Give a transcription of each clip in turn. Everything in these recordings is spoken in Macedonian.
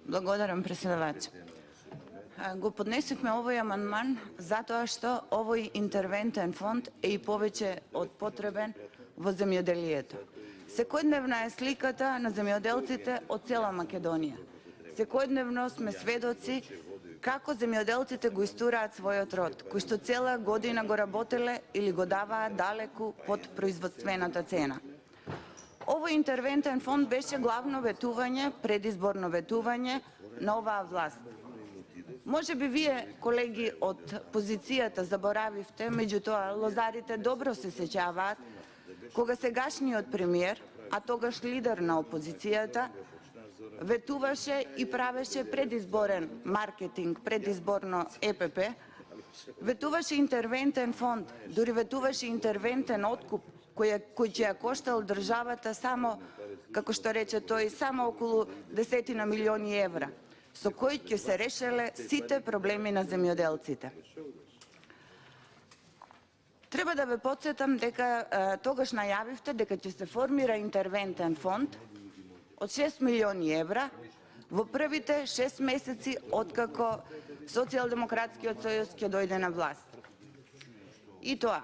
Благодарам, председавач. Го поднесохме овој амандман затоа што овој интервентен фонд е и повеќе од потребен во земјоделието. Секојдневна е сликата на земјоделците од цела Македонија. Секојдневно сме сведоци како земјоделците го истураат својот род, кои што цела година го работеле или го даваат далеку под производствената цена. Овој интервентен фонд беше главно ветување, предизборно ветување на оваа власт. Може би вие, колеги од позицијата, заборавивте, меѓутоа лозарите добро се сеќаваат кога сегашниот премиер, а тогаш лидер на опозицијата, ветуваше и правеше предизборен маркетинг, предизборно ЕПП, ветуваше интервентен фонд, дури ветуваше интервентен откуп, кој ќе ја коштал државата само, како што рече тој, само околу 10 милиони евра, со кој ќе се решеле сите проблеми на земјоделците. Треба да ве потсетам дека тогаш најавивте дека ќе се формира интервентен фонд од 6 милиони евра во првите 6 месеци откако Социјалдемократскиот сојуз ќе дојде на власт. И тоа,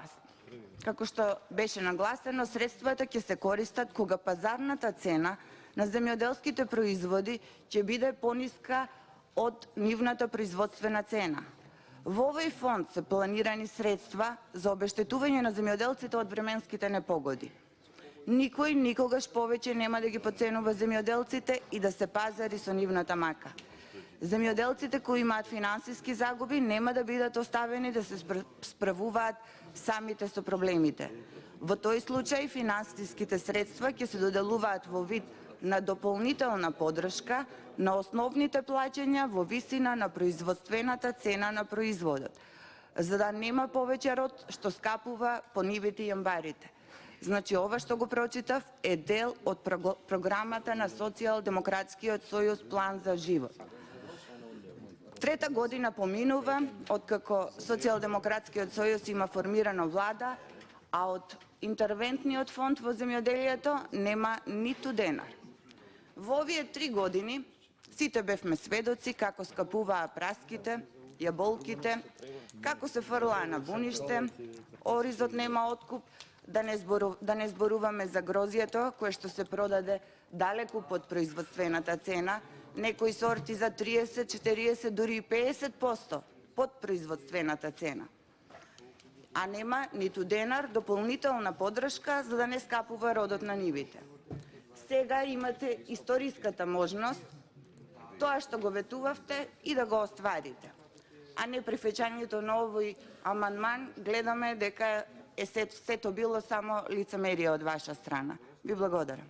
како што беше нагласено, средствата ќе се користат кога пазарната цена на земјоделските производи ќе биде пониска од нивната производствена цена. Во овој фонд се планирани средства за обештетување на земјоделците од временските непогоди. Никој никогаш повеќе нема да ги поценува земјоделците и да се пазари со нивната мака. Земјоделците кои имаат финансиски загуби нема да бидат оставени да се справуваат самите со проблемите. Во тој случај финансиските средства ќе се доделуваат во вид на дополнителна поддршка на основните плаќања во висина на производствената цена на производот, за да нема повеќе род што скапува по нивите и амбарите. Значи, ова што го прочитав е дел од програмата на Социјалдемократскиот сојуз План за живот. Трета година поминува откако Социјалдемократскиот сојуз има формирана влада, а од интервентниот фонд во земјоделието нема ниту денар. Во овие 3 години сите бевме сведоци како скапуваа праските, јаболките, како се фрлаа на буниште, оризот нема откуп, да не зборуваме за грозието кое што се продаде далеку под производствената цена, некои сорти за 30, 40, дури и 50% под производствената цена. А нема ниту денар дополнителна поддршка за да не скапува родот на нивите. Сега имате историската можност тоа што го ветувавте и да го остварите. А не прифаќањето на овој амандман гледаме дека сето било само лицемерие од ваша страна. Ви благодарам.